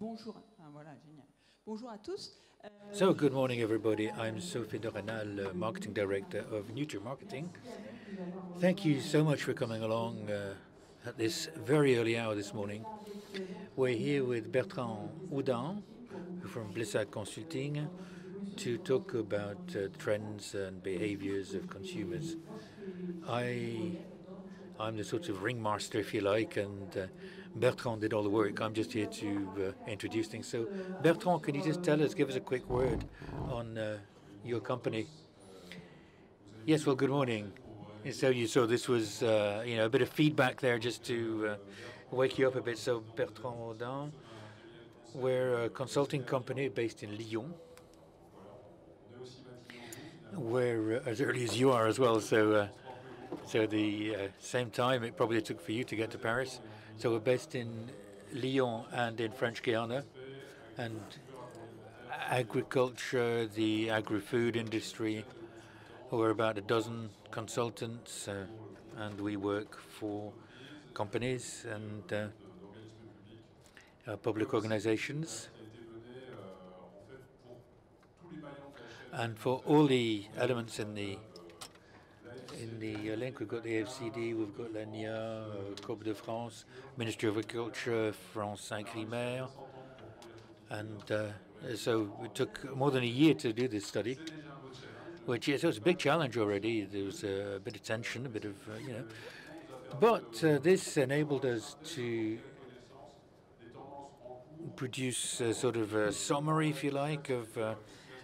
Bonjour. Ah, voilà, génial. Bonjour à tous. So, good morning, everybody. I'm Sophie Dorenal, Marketing Director of Nuture Marketing. Thank you so much for coming along at this very early hour this morning. We're here with Bertrand Houdin from Blissac Consulting to talk about trends and behaviors of consumers. I'm the sort of ringmaster, if you like, and Bertrand did all the work. I'm just here to introduce things. So, Bertrand, can you just tell us, give us a quick word on your company? Yes, well, good morning. So you saw this was, a bit of feedback there just to wake you up a bit. So, Bertrand Houdin, we're a consulting company based in Lyon. We're as early as you are as well, so the same time it probably took for you to get to Paris. So we're based in Lyon and in French Guiana, and agriculture, the agri-food industry. We're about a dozen consultants, and we work for companies and public organizations. And for all the elements in the link, we've got the AFCD, we've got l'ANIA, COP de France, Ministry of Agriculture, France 5 Mer. And so it took more than a year to do this study, which is, so it's a big challenge already. There was a bit of tension, a bit of, But this enabled us to produce a sort of a summary, if you like, of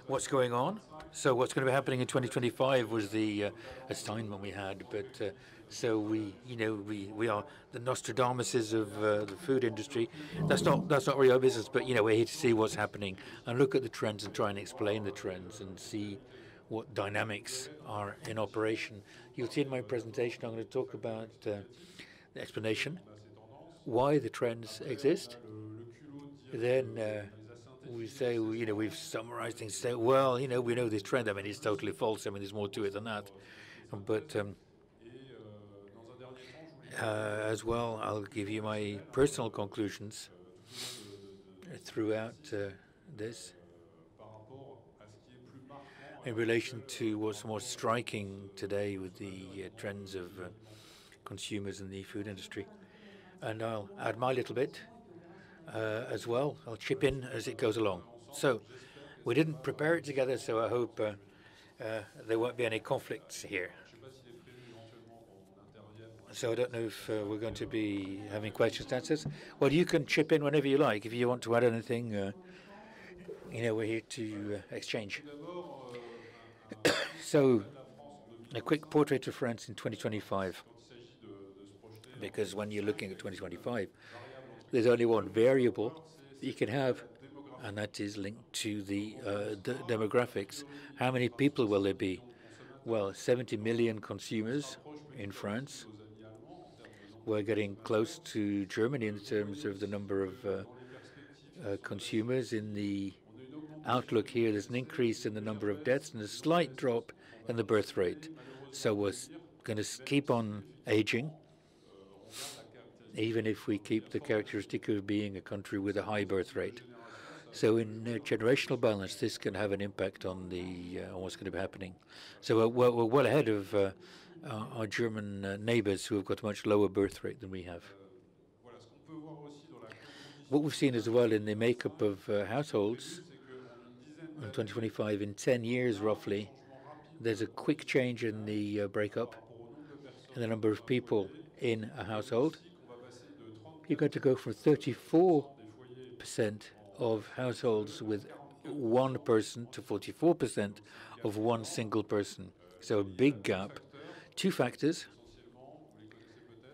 what's going on. So what's going to be happening in 2025 was the assignment we had. But so we are the Nostradamuses of the food industry. That's not really our business, but we're here to see what's happening and look at the trends and try and explain the trends and see what dynamics are in operation. You'll see in my presentation I'm going to talk about the explanation, why the trends exist. Then we say, we've summarized things. Say, well, we know this trend. I mean, it's totally false. I mean, there's more to it than that. But as well, I'll give you my personal conclusions throughout this in relation to what's more striking today with the trends of consumers in the food industry. And I'll add my little bit as well. I'll chip in as it goes along. So we didn't prepare it together, so I hope there won't be any conflicts here. So I don't know if we're going to be having questions and answers. Well, you can chip in whenever you like. If you want to add anything, we're here to exchange. So a quick portrait of France in 2025, because when you're looking at 2025, there's only one variable you can have, and that is linked to the demographics. How many people will there be? Well, 70 million consumers in France. We're getting close to Germany in terms of the number of consumers. In the outlook here, there's an increase in the number of deaths and a slight drop in the birth rate. So we're going to keep on aging, even if we keep the characteristic of being a country with a high birth rate. So in generational balance, this can have an impact on what's going to be happening. So we're well ahead of our German neighbors who have got a much lower birth rate than we have. What we've seen as well in the makeup of households in 2025, in 10 years roughly, there's a quick change in the breakup in the number of people in a household. You're going to go from 34% of households with one person to 44% of one single person. So a big gap. Two factors.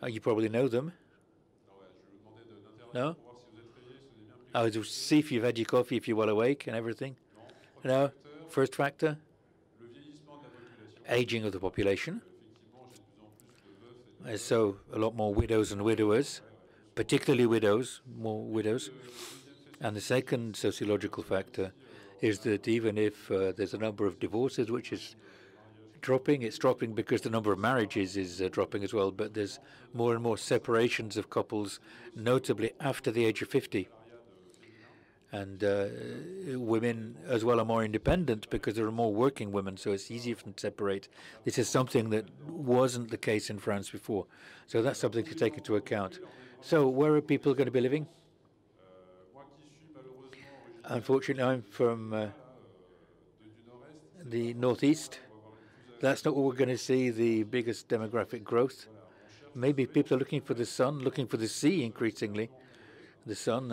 You probably know them. No? I would see if you've had your coffee, if you're well awake and everything. No? First factor? Aging of the population. So a lot more widows and widowers, particularly widows, more widows. And the second sociological factor is that even if there's a number of divorces, which is dropping, it's dropping because the number of marriages is dropping as well, but there's more and more separations of couples, notably after the age of 50. and women as well are more independent because there are more working women, so it's easier for them to separate. This is something that wasn't the case in France before, so that's something to take into account. So where are people going to be living? Unfortunately, I'm from the northeast. That's not where we're going to see the biggest demographic growth. Maybe people are looking for the sun, looking for the sea increasingly. The sun,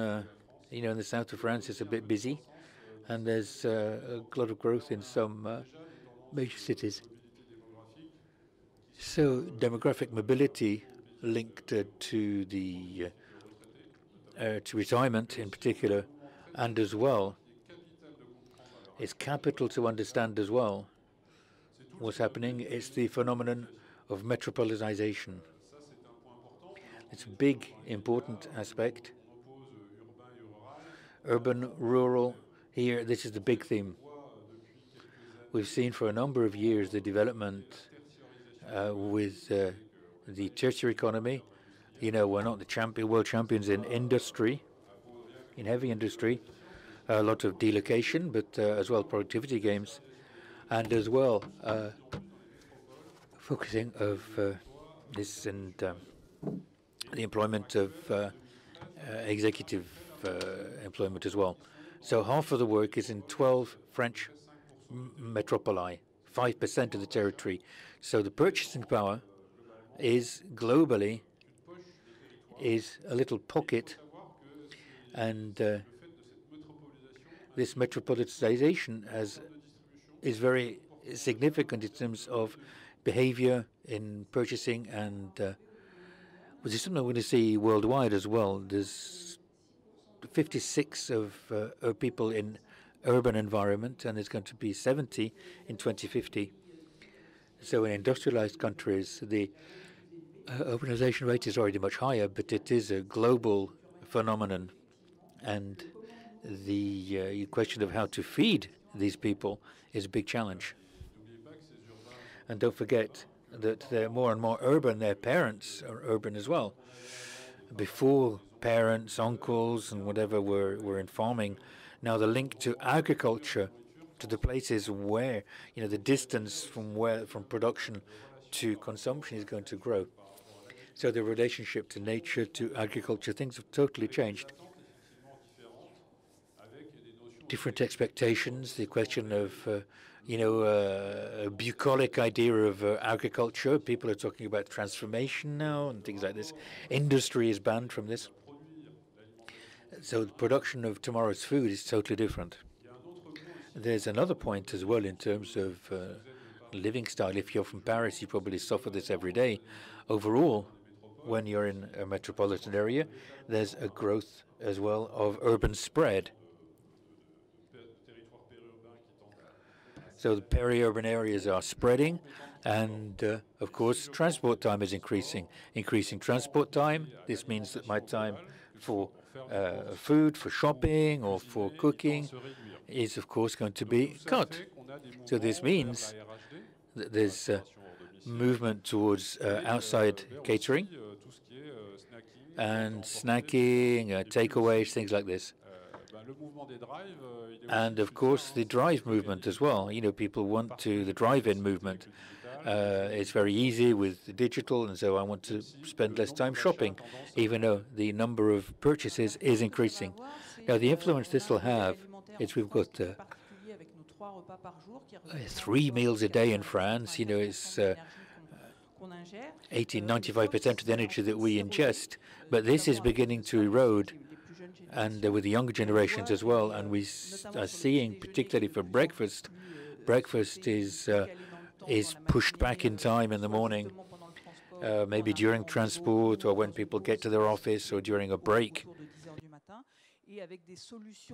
in the south of France is a bit busy, and there's a lot of growth in some major cities. So demographic mobility linked to the to retirement in particular, and as well, it's capital to understand as well what's happening. It's the phenomenon of metropolitization. It's a big, important aspect. Urban, rural, here, this is the big theme. We've seen for a number of years the development with the tertiary economy. We're not the world champions in industry, in heavy industry. A lot of delocation, but as well productivity gains, and as well focusing of this and the employment of executive employment as well. So half of the work is in 12 French metropoli, 5% of the territory. So the purchasing power is globally is a little pocket, and this metropolitization is very significant in terms of behavior in purchasing, and which is something we're going to see worldwide as well. There's 56 of people in urban environment, and there's going to be 70 in 2050. So in industrialized countries, the urbanization rate is already much higher, but it is a global phenomenon, and the question of how to feed these people is a big challenge. And don't forget that they're more and more urban. Their parents are urban as well. Before, parents, uncles, and whatever were in farming. Now the link to agriculture, to the places where the distance from production to consumption is going to grow. So the relationship to nature, to agriculture, things have totally changed. Different expectations, the question of, a bucolic idea of agriculture. People are talking about transformation now and things like this. Industry is banned from this. So the production of tomorrow's food is totally different. There's another point as well in terms of living style. If you're from Paris, you probably suffer this every day. Overall, when you're in a metropolitan area, there's a growth as well of urban spread. So the peri-urban areas are spreading, and of course transport time is increasing. Increasing transport time, this means that my time for food, for shopping or for cooking is of course going to be cut. So this means that there's movement towards outside catering and snacking, takeaways, things like this. And of course the drive movement as well. People want the drive-in movement. It's very easy with digital, and so I want to spend less time shopping, even though the number of purchases is increasing. Now the influence this will have is we've got 3 meals a day in France. It's 80–95% of the energy that we ingest, but this is beginning to erode, and with the younger generations as well. And we are seeing, particularly for breakfast, is pushed back in time in the morning, maybe during transport or when people get to their office or during a break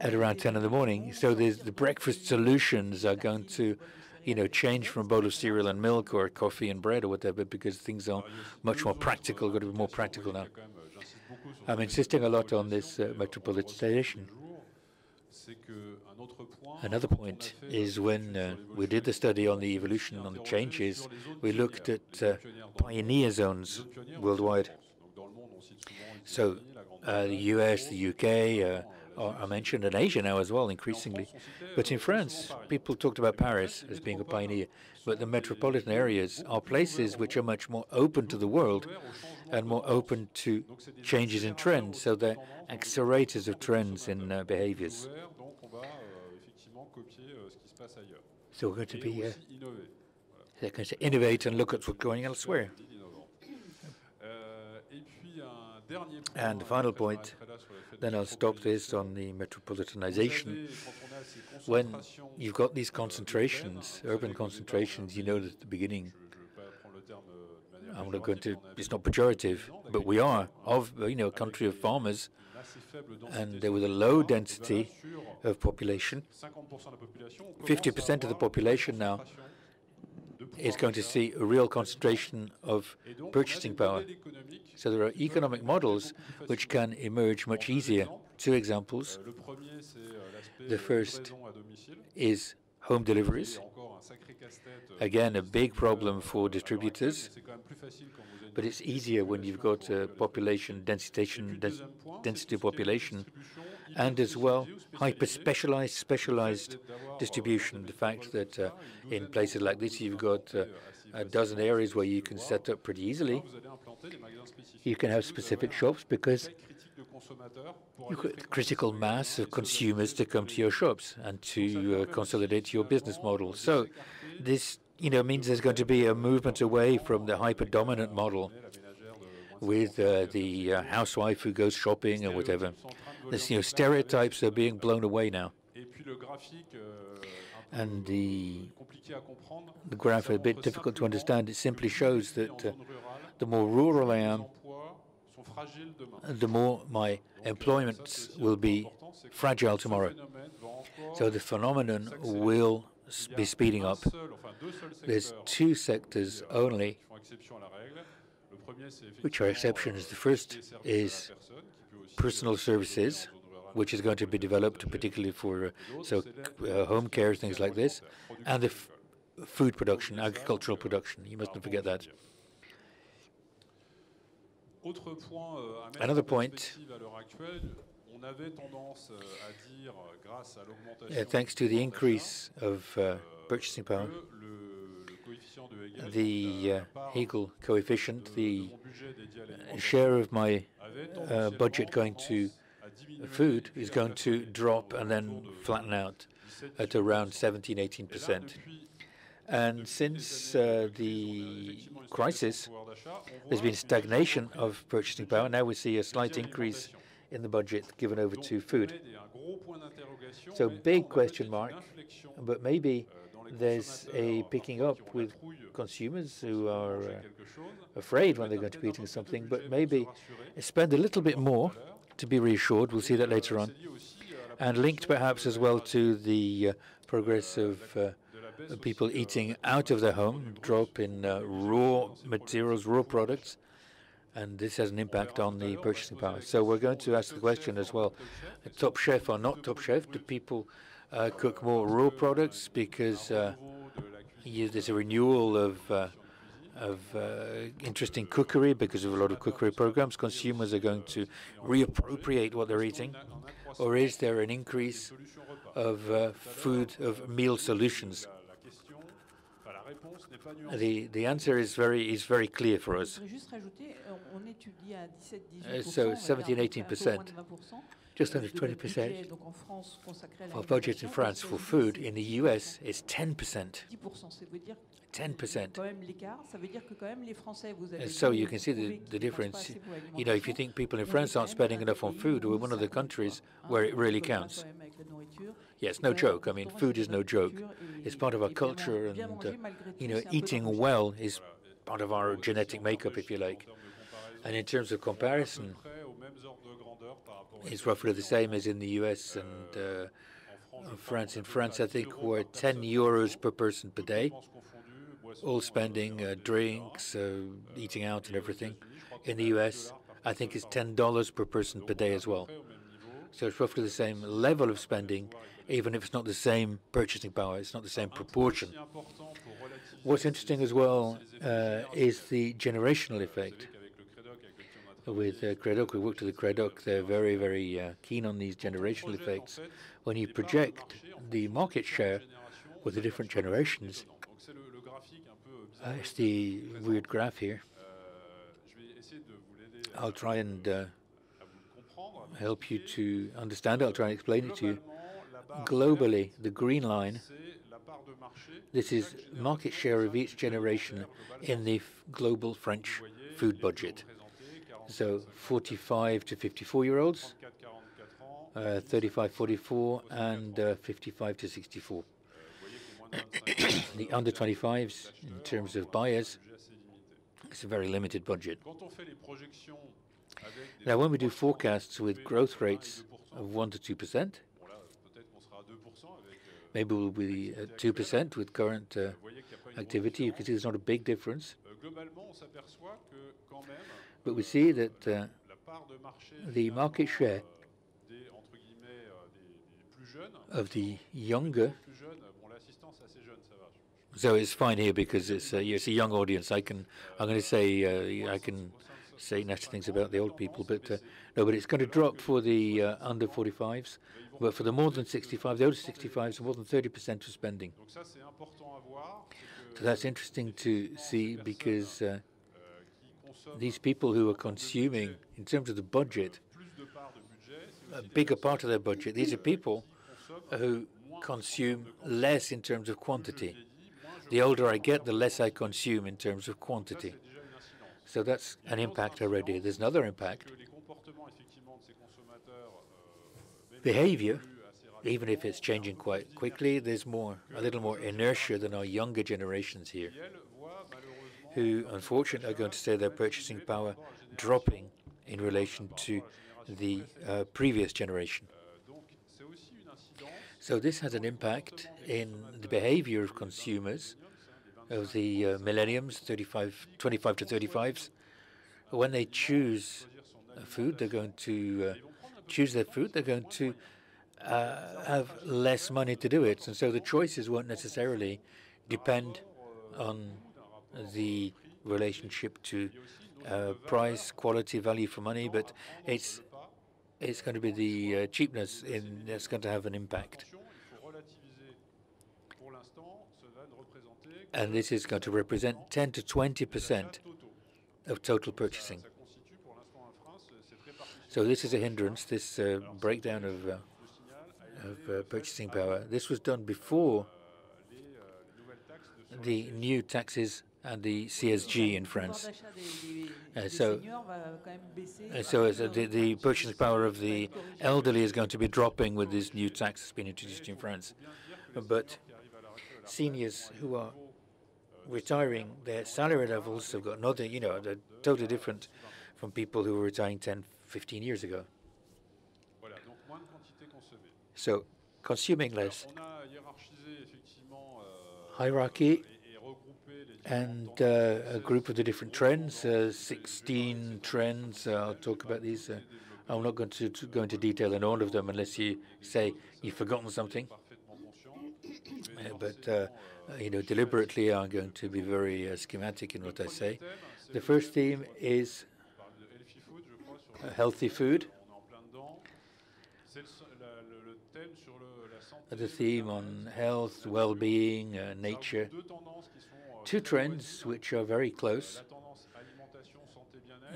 at around 10 in the morning. So the breakfast solutions are going to change from a bowl of cereal and milk or coffee and bread or whatever, because things are much more practical, got to be more practical now. I'm insisting a lot on this metropolitization. Another point is when we did the study on the evolution, on the changes, we looked at pioneer zones worldwide. So the US, the UK, are mentioned, in Asia now as well, increasingly. But in France, people talked about Paris as being a pioneer. But the metropolitan areas are places which are much more open to the world and more open to changes in trends. So they're accelerators of trends in behaviors. So we're going to be they're going to innovate and look at what's going elsewhere. And the final point, then I'll stop this on the metropolitanization. When you've got these concentrations, urban concentrations, you know that at the beginning, I'm not going to, it's not pejorative, but we are of, a country of farmers, and there was a low density of population. 50% of the population now is going to see a real concentration of purchasing power. So there are economic models which can emerge much easier. Two examples. The first is home deliveries. Again, a big problem for distributors, but it's easier when you've got a population density population, and as well specialized distribution. The fact that in places like this you've got a dozen areas where you can set up pretty easily. You can have specific shops because you've got critical mass of consumers to come to your shops and to consolidate your business model. So this means there's going to be a movement away from the hyper-dominant model with the housewife who goes shopping or whatever. This, stereotypes are being blown away now. And the graph is a bit difficult to understand. It simply shows that the more rural I am, the more my employment will be fragile tomorrow. So the phenomenon will be speeding up. There's two sectors only which are exceptions. The first is personal services, which is going to be developed particularly for home care, things like this, and the food production, agricultural production. You mustn't forget that. Another point, thanks to the increase of purchasing power, the Hegel coefficient, the share of my budget going to food is going to drop and then flatten out at around 17–18%. And since the crisis, there's been stagnation of purchasing power. Now we see a slight increase in the budget given over to food. So big question mark, but maybe there's a picking up with consumers who are afraid when they're going to be eating something, but maybe spend a little bit more to be reassured. We'll see that later on. And linked perhaps as well to the progress of people eating out of their home, drop in raw materials, raw products, and this has an impact on the purchasing power. So we're going to ask the question as well, Top Chef or not Top Chef, do people cook more raw products because there's a renewal of interesting cookery because of a lot of cookery programs? Consumers are going to reappropriate what they're eating, or is there an increase of meal solutions? The answer is very clear for us. So 17–18%, just under 20% of budget in France for food. In the US is 10%. 10%. So you can see the difference. If you think people in France aren't spending enough on food, we're one of the countries where it really counts. Yes, no joke. I mean, food is no joke. It's part of our culture, and eating well is part of our genetic makeup, if you like. And in terms of comparison, it's roughly the same as in the US and France. In France, I think we're 10 euros per person per day, all spending, drinks, eating out and everything. In the US, I think it's $10 per person per day as well. So it's roughly the same level of spending, even if it's not the same purchasing power, it's not the same proportion. What's interesting as well is the generational effect. with Credoc. We worked with the Credoc. They're very, very keen on these generational effects. When you project the market share with the different generations, it's the weird graph here. I'll try and help you to understand it. I'll try and explain it to you. Globally, the green line, this is market share of each generation in the global French food budget. So 45 to 54-year-olds, 35-44, and 55 to 64. The under 25s, in terms of buyers, it's a very limited budget. Now, when we do forecasts with growth rates of 1 to 2%, maybe we'll be at 2% with current activity. You can see there's not a big difference. But we see that the market share of the younger, so it's fine here because it's a young audience. I'm going to say I can say nasty things about the old people, but no, but it's going to drop for the under 45s, but for the more than 65, the over 65s, more than 30% of spending. So that's interesting to see because these people who are consuming, in terms of the budget, a bigger part of their budget, these are people who consume less in terms of quantity. The older I get, the less I consume in terms of quantity. So that's an impact already. There's another impact. Behavior, even if it's changing quite quickly, there's a little more inertia than our younger generations here, who unfortunately are going to see their purchasing power dropping in relation to the previous generation. So this has an impact in the behavior of consumers, of the millenniums, 25 to 35s. When they choose food, they're going to choose their food. They're going to have less money to do it. And so the choices won't necessarily depend on the relationship to price, quality, value for money, but it's going to be the cheapness that's going to have an impact. And this is going to represent 10 to 20% of total purchasing. So this is a hindrance, this breakdown of purchasing power. This was done before the new taxes and the CSG in France. So the purchasing power of the elderly is going to be dropping with this new tax that's been introduced in France. But seniors who are retiring, their salary levels have got another, they're totally different from people who were retiring 10, 15 years ago. So consuming less. Hierarchy and a group of the different trends, 16 trends. I'll talk about these. I'm not going to go into detail on all of them unless you say you've forgotten something. But deliberately, I'm going to be very schematic in what I say. The first theme is healthy food. The theme on health, well-being, nature. Two trends which are very close.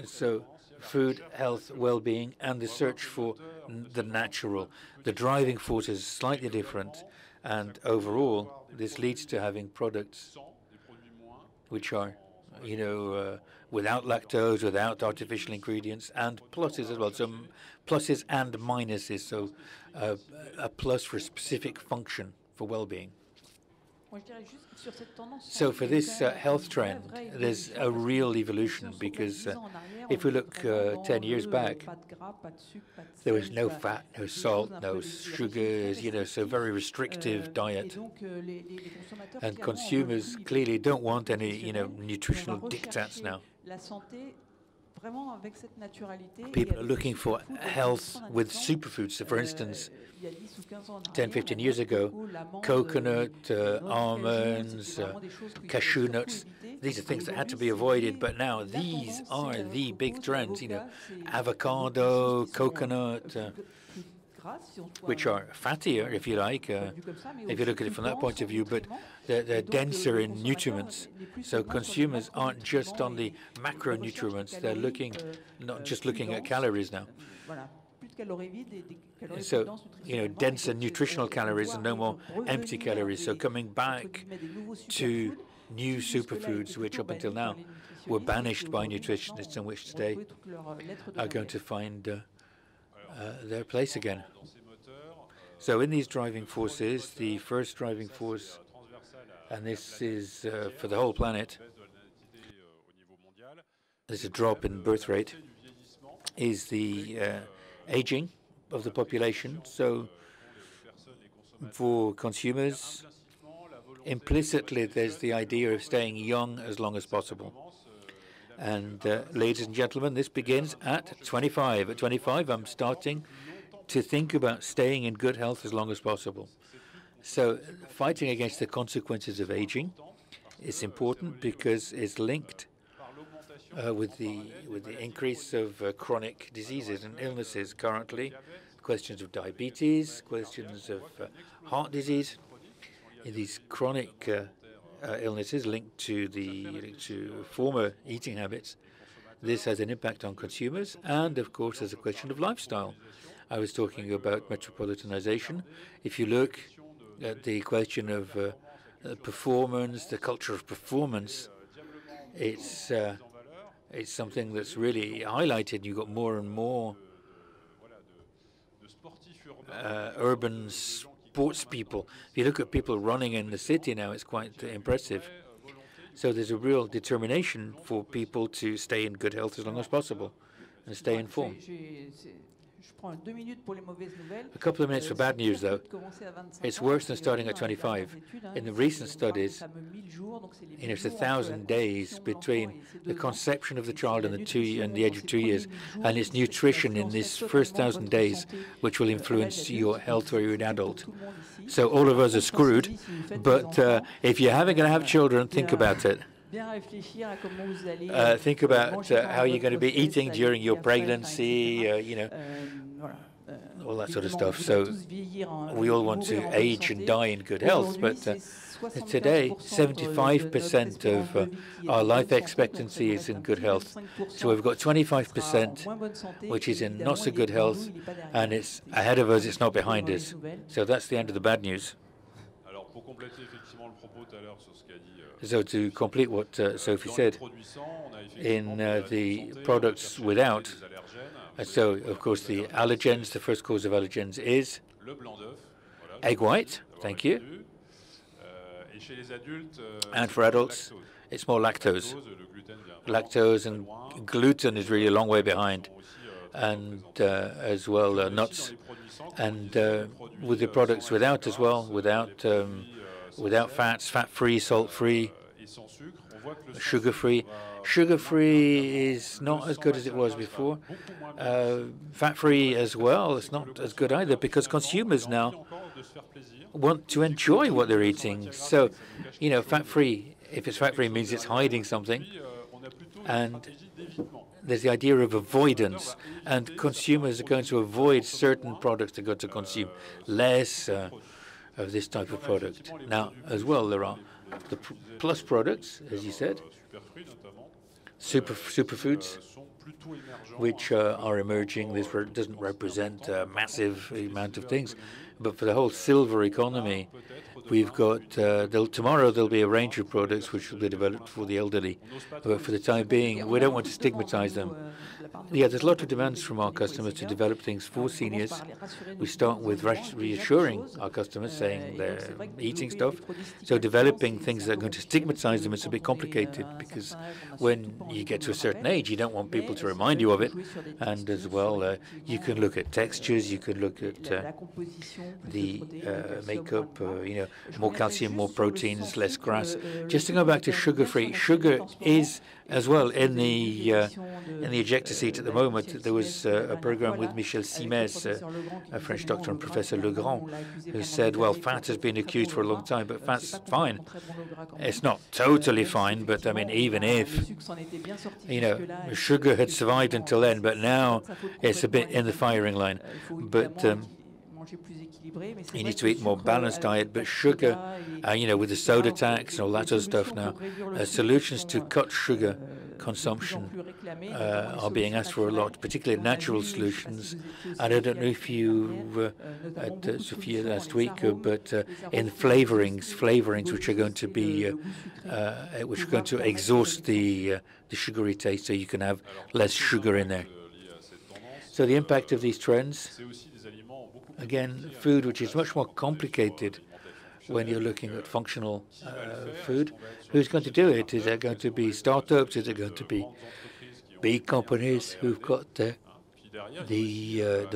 So food, health, well-being, and the search for the natural. The driving force is slightly different, and overall, this leads to having products which are, without lactose, without artificial ingredients, and pluses as well. So pluses and minuses. So a plus for a specific function for well-being. So for this health trend, there's a real evolution because if we look 10 years back, there was no fat, no salt, no sugars, so very restrictive diet. And consumers clearly don't want any, nutritional diktats now. People are looking for health with superfoods. So for instance, 10, 15 years ago, coconut, almonds, cashew nuts, these are things that had to be avoided, but now these are the big trends, you know, avocado, coconut, which are fattier, if you like, if you look at it from that point of view, but they're denser in nutriments. So consumers aren't just on the macronutrients, they're looking, not just looking at calories now. So, you know, denser nutritional calories and no more empty calories. So coming back to new superfoods, which up until now were banished by nutritionists and which today are going to find their place again. So in these driving forces, the first driving force, and this is for the whole planet, there's a drop in birth rate, is the aging of the population. So for consumers, implicitly there's the idea of staying young as long as possible. And ladies and gentlemen, this begins at 25. At 25, I'm starting to think about staying in good health as long as possible. So fighting against the consequences of aging is important because it's linked with the increase of chronic diseases and illnesses currently, questions of diabetes, questions of heart disease, these chronic illnesses linked to former eating habits. This has an impact on consumers, and of course, there's a question of lifestyle. I was talking about metropolitanization. If you look at the question of performance, the culture of performance, it's something that's really highlighted. You've got more and more urban sports people. If you look at people running in the city now, it's quite impressive. So there's a real determination for people to stay in good health as long as possible and stay informed. A couple of minutes for bad news, though. It's worse than starting at 25. In the recent studies, it's 1,000 days between the conception of the child and the age of 2 years, and it's nutrition in this first 1,000 days which will influence your health when you're an adult. So all of us are screwed, but if you're going to have children, think about it. Think about how you're going to be eating during your pregnancy, you know, all that sort of stuff. So we all want to age and die in good health, but today 75% of our life expectancy is in good health. So we've got 25% which is in not so good health, and it's ahead of us, it's not behind us. So that's the end of the bad news. So to complete what Sophie said, in the products without, so of course the allergens, the first cause of allergens is egg white, thank you. And for adults, it's more lactose. Lactose and gluten is really a long way behind, and as well nuts. And with the products without as well, without fats, fat-free, salt-free, sugar-free. Sugar-free is not as good as it was before. Fat-free as well, it's not as good either, because consumers now want to enjoy what they're eating. So, you know, fat-free, if it's fat-free, means it's hiding something. And there's the idea of avoidance, and consumers are going to avoid certain products they're going to consume less of this type of product. Now, as well, there are the plus products, as you said, superfoods, which are emerging. This doesn't represent a massive amount of things, but for the whole silver economy, we've got, tomorrow there'll be a range of products which will be developed for the elderly, but for the time being, we don't want to stigmatize them. Yeah, there's a lot of demands from our customers to develop things for seniors. We start with reassuring our customers, saying they're eating stuff. So developing things that are going to stigmatize them is a bit complicated, because when you get to a certain age, you don't want people to remind you of it. And as well, you can look at textures, you can look at the makeup, more calcium, more proteins, less grass. Just to go back to sugar-free, sugar is as well in the ejector seat at the moment. There was a program with Michel Simès, a French doctor, and Professor Legrand, who said, well, fat has been accused for a long time, but fat's fine. It's not totally fine, but I mean, even if, sugar had survived until then, but now it's a bit in the firing line. But you need to eat more balanced diet, but sugar, with the soda tax and all that sort of stuff now, solutions to cut sugar consumption are being asked for a lot, particularly natural solutions. And I don't know if you at Sophia last week, but in flavorings which are going to be exhaust the sugary taste, so you can have less sugar in there. So the impact of these trends, again, food which is much more complicated when you're looking at functional food. Who's going to do it? Is there going to be startups? Is it going to be big companies who've got the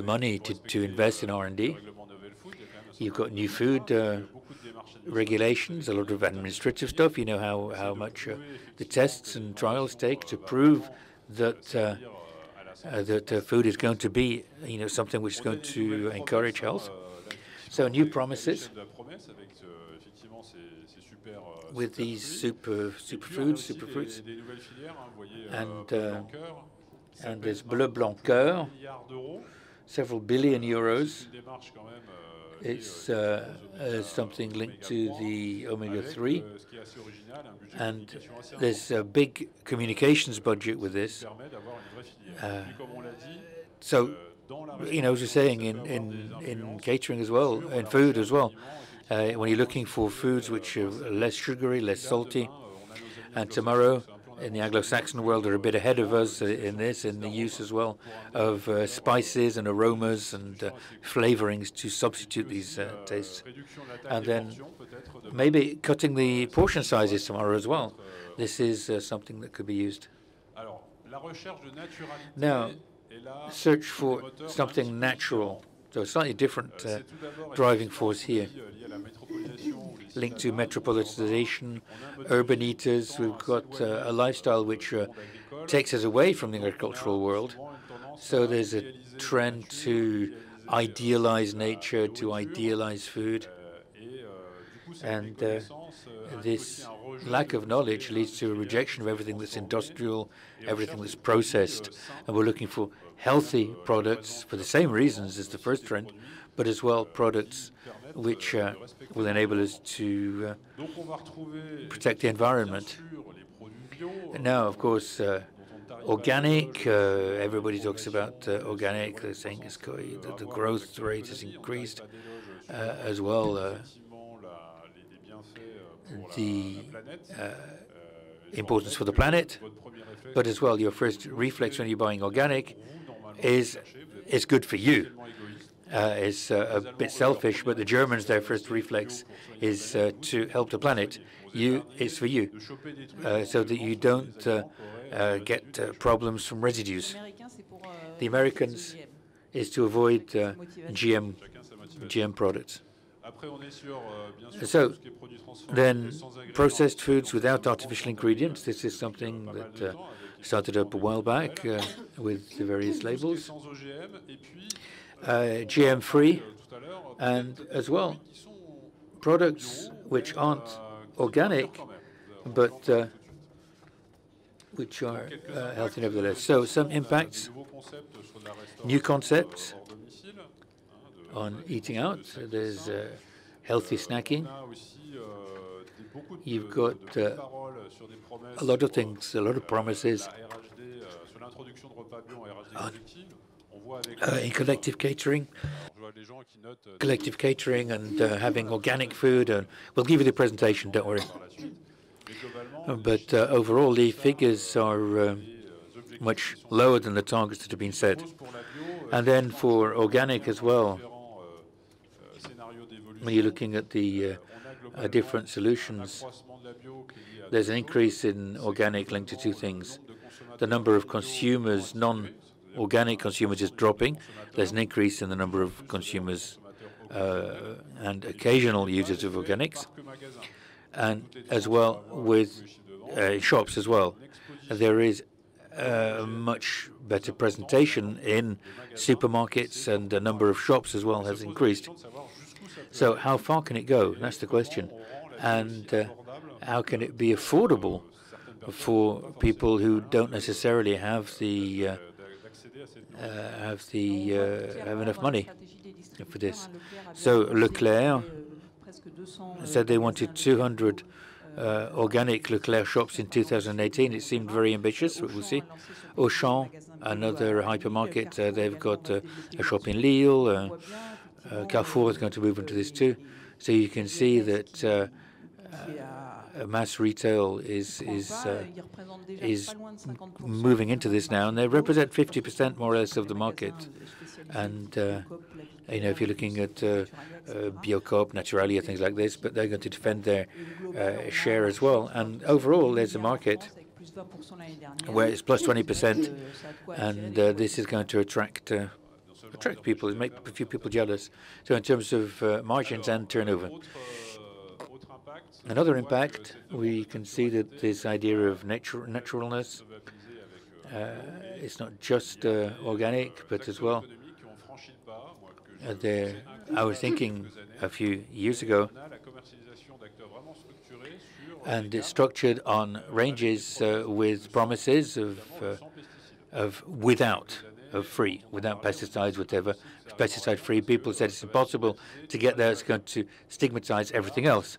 money to invest in R&D? You've got new food regulations, a lot of administrative stuff. You know how much the tests and trials take to prove that that food is going to be, something which is going to encourage health. So new promises with these superfoods, and there's Bleu Blanc Coeur, several billion euros. It's something linked to the omega-3, and there's a big communications budget with this. So, as you're saying, in catering as well, in food as well, when you're looking for foods which are less sugary, less salty, and tomorrow in the Anglo-Saxon world are a bit ahead of us in the use as well of spices and aromas and flavorings to substitute these tastes. And then maybe cutting the portion sizes tomorrow as well. This is something that could be used. Now, search for something natural. So a slightly different driving force here, linked to metropolitanization, urban eaters. We've got a lifestyle which takes us away from the agricultural world. So there's a trend to idealize nature, to idealize food. And this lack of knowledge leads to a rejection of everything that's industrial, everything that's processed. And we're looking for healthy products for the same reasons as the first trend, but as well products which will enable us to protect the environment. Now, of course, organic, everybody talks about organic, they're saying the growth rate has increased as well. The importance for the planet, but as well, your first reflex when you're buying organic is it's good for you. It's a bit selfish, but the Germans, their first reflex is to help the planet. It's for you, so that you don't get problems from residues. The Americans is to avoid GM products. So then processed foods without artificial ingredients. This is something that started up a while back with the various labels. GM-free, and as well products which aren't organic, but which are healthy nevertheless. So some impacts, new concepts on eating out. There's healthy snacking. You've got a lot of things, a lot of promises in collective catering and having organic food. And we'll give you the presentation, don't worry. But overall, the figures are much lower than the targets that have been set. And then for organic as well, when you're looking at the different solutions, there's an increase in organic linked to two things. The number of consumers, non-organic consumers, is dropping. There's an increase in the number of consumers and occasional users of organics, and as well with shops as well. There is a much better presentation in supermarkets, and the number of shops as well has increased. So how far can it go? That's the question. And how can it be affordable for people who don't necessarily have enough money for this? So Leclerc said they wanted 200 organic Leclerc shops in 2018. It seemed very ambitious, but we'll see. Auchan, another hypermarket, they've got a shop in Lille. Carrefour is going to move into this too. So you can see that mass retail is moving into this now, and they represent 50% more or less of the market. And if you're looking at Biocoop, Naturalia, things like this, but they're going to defend their share as well. And overall, there's a market where it's plus 20%, and this is going to attract people, make a few people jealous. So in terms of margins and turnover. Another impact, we can see that this idea of naturalness, it's not just organic, but as well. I was thinking a few years ago, and it's structured on ranges with promises of free, without pesticides, whatever, pesticide-free. People said it's impossible to get there. It's going to stigmatize everything else.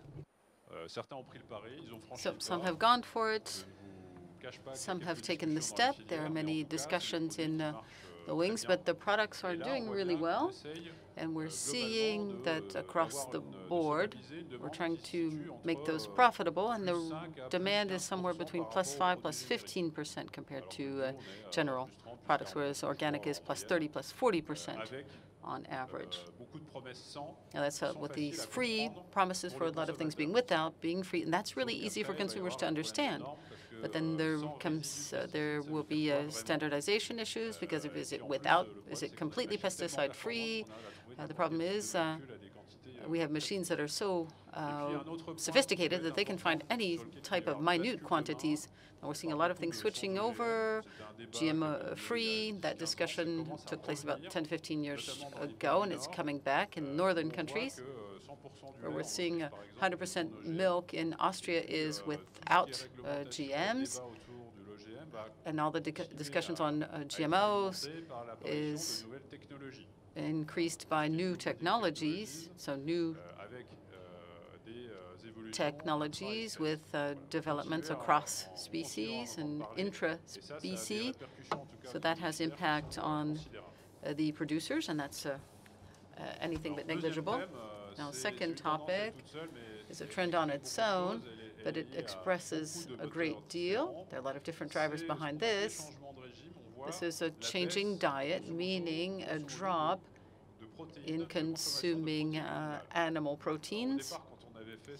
So some have gone for it. Some have taken the step. There are many discussions in the wings, but the products are doing really well. And we're seeing that across the board, we're trying to make those profitable, and the demand is somewhere between +5% and +15% compared to general products, whereas organic is +30%, +40% on average. Now that's with these free promises for a lot of things being without, being free, and that's really easy for consumers to understand. But then there will be standardization issues because is it completely pesticide free? The problem is we have machines that are so sophisticated that they can find any type of minute quantities. And we're seeing a lot of things switching over, GMO free. That discussion took place about 10 to 15 years ago, and it's coming back in northern countries, where we're seeing 100% milk in Austria is without GMs. And all the discussions on GMOs is increased by new technologies, so new technologies with developments across species and intra-species. So that has impact on the producers, and that's anything but negligible. Now, second topic is a trend on its own, but it expresses a great deal. There are a lot of different drivers behind this. This is a changing diet, meaning a drop in consuming animal proteins.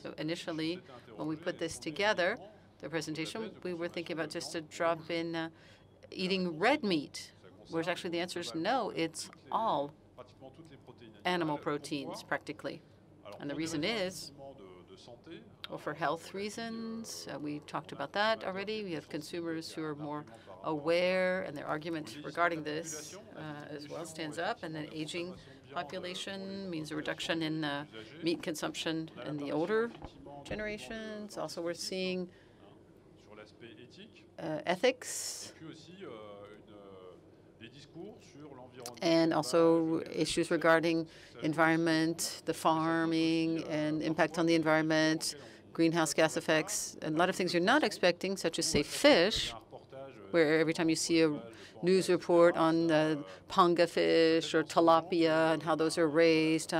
So initially, when we put this together, the presentation, we were thinking about just a drop in eating red meat, whereas actually the answer is no, it's all animal proteins, practically. And the reason is, well, for health reasons, we talked about that already. We have consumers who are more aware, and their argument regarding this as well stands up. And then aging population means a reduction in meat consumption in the older generations. Also, we're seeing ethics and also issues regarding environment, the farming, and impact on the environment, greenhouse gas effects, and a lot of things you're not expecting, such as, say, fish, where every time you see a news report on panga fish or tilapia and how those are raised,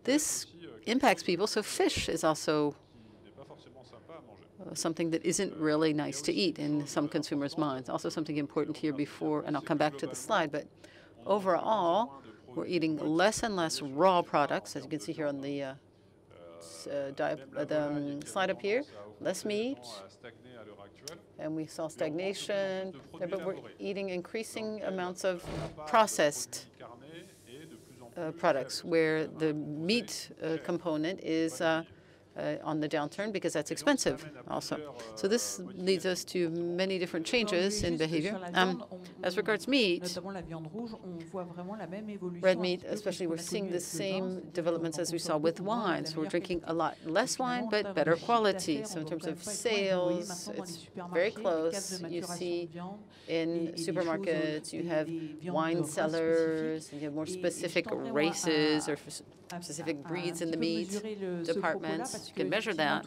this impacts people. So fish is also something that isn't really nice to eat in some consumers' minds. Also something important here before, and I'll come back to the slide, but overall, we're eating less and less raw products, as you can see here on the slide up here, less meat, and we saw stagnation, but we're eating increasing amounts of processed products, where the meat component is on the downturn because that's expensive also. So this leads us to many different changes in behavior. As regards meat, red meat especially, we're seeing the same developments as we saw with wine. So we're drinking a lot less wine, but better quality. So in terms of sales, it's very close. You see in supermarkets, you have wine cellars, and you have more specific races or specific breeds in the meat departments. You can measure that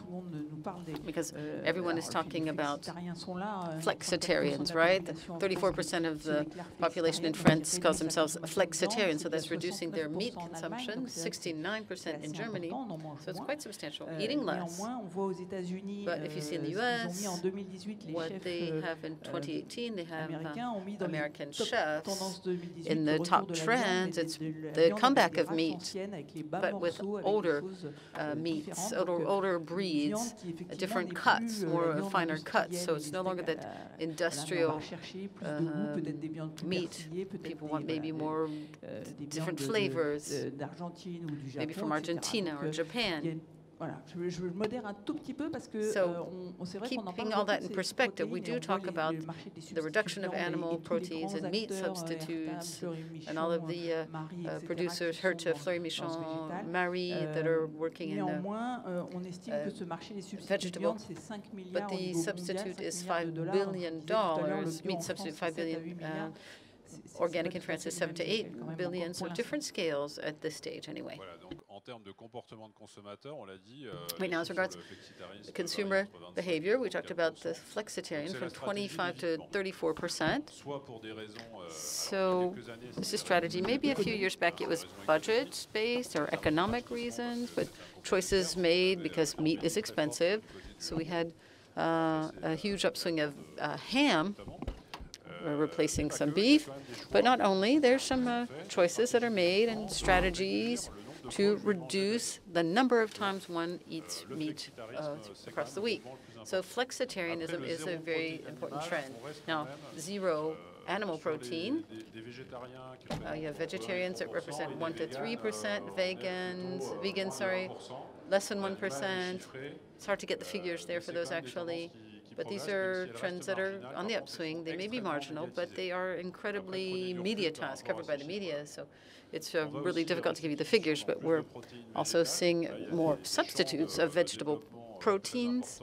because everyone is talking about flexitarians, right? 34% of the population in France calls themselves flexitarians, so that's reducing their meat consumption, 69% in Germany, so it's quite substantial, eating less. But if you see in the US, what they have in 2018, they have American chefs. In the top trends, it's the comeback of meat, but with older meats, older breeds, different cuts, more finer cuts. So it's no longer that industrial meat. People want maybe more different flavors, maybe from Argentina or Japan. So, keeping all that in perspective, we do talk about the reduction of animal proteins and meat substitutes, and all of the producers, Herta, Fleury Michon, Marie, that are working in vegetable. But the substitute is $5 billion. Meat substitute, $5 billion. Organic in France is 7 to 8 billion, so different scales at this stage anyway. Right now, as regards consumer behavior, we talked about the flexitarian from 25 to 34%. So this is strategy. Maybe a few years back it was budget-based or economic reasons, but choices made because meat is expensive. So we had a huge upswing of ham, replacing some beef. But not only, there's some choices that are made and strategies to reduce the number of times one eats meat across the week. So flexitarianism is a very important trend. Now, zero animal protein. You have vegetarians that represent 1 to 3%, vegans, less than 1%. It's hard to get the figures there for those actually. But these are trends that are on the upswing. They may be marginal, but they are incredibly mediatized, covered by the media. So it's really difficult to give you the figures, but we're also seeing more substitutes of vegetable proteins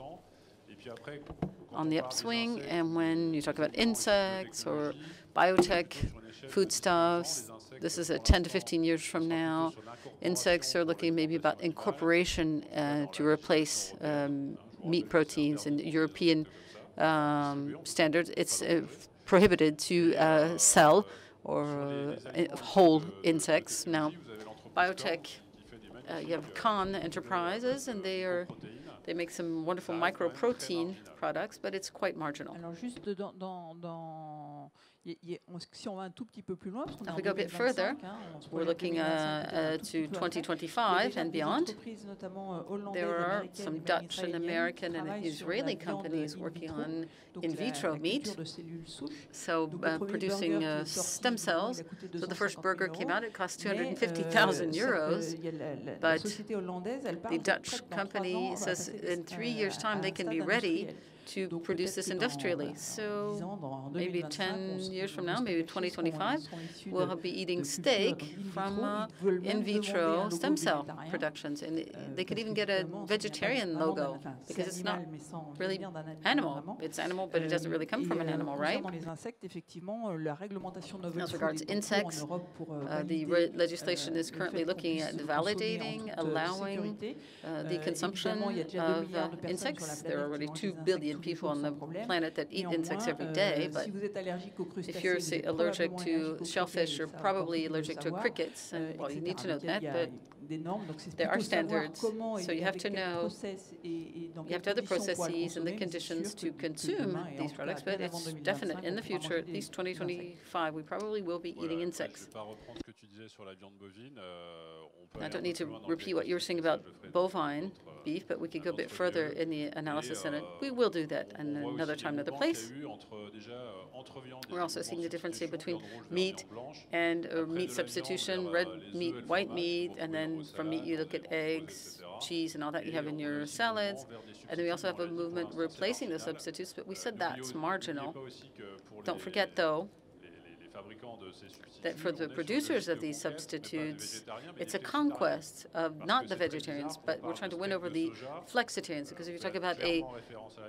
on the upswing. And when you talk about insects or biotech foodstuffs, this is 10 to 15 years from now. Insects are looking maybe about incorporation to replace meat proteins. In European standards, it's prohibited to sell or whole insects. Now, biotech, you have Kahn Enterprises, and they make some wonderful microprotein products, but it's quite marginal. If we go a bit further, we're looking to 2025 and beyond. There are some Dutch and American and Israeli companies working on in vitro meat, so producing stem cells. So the first burger came out, it cost 250,000 euros, but the Dutch company says in 3 years' time they can be ready to produce this industrially. So maybe 10 years from now, maybe 2025, we'll be eating steak from in vitro stem cell productions. And they could even get a vegetarian logo because it's not really animal. It's animal, but it doesn't really come from an animal, right? As regards insects, the legislation is currently looking at validating, allowing the consumption of insects. There are already 2 billion people on the planet that eat insects every day, but if you're, say, allergic to shellfish, you're probably allergic to crickets, and, well, you need to know that, but there are standards, so you have to know, you have to have the processes and the conditions to consume these products, but it's definite in the future, at least 2025, we probably will be eating insects. I don't need to repeat what you were saying about bovine beef, but we could go a bit further in the analysis, and we will do that in another time, another place. We're also seeing the difference between meat and meat substitution, red meat, white meat, and then from meat you look at eggs, cheese, and all that you have in your salads. And then we also have a movement replacing the substitutes, but we said that's marginal. Don't forget, though, that for the producers of these substitutes, it's a conquest of not the vegetarians, but we're trying to win over the flexitarians. Because if you talk about a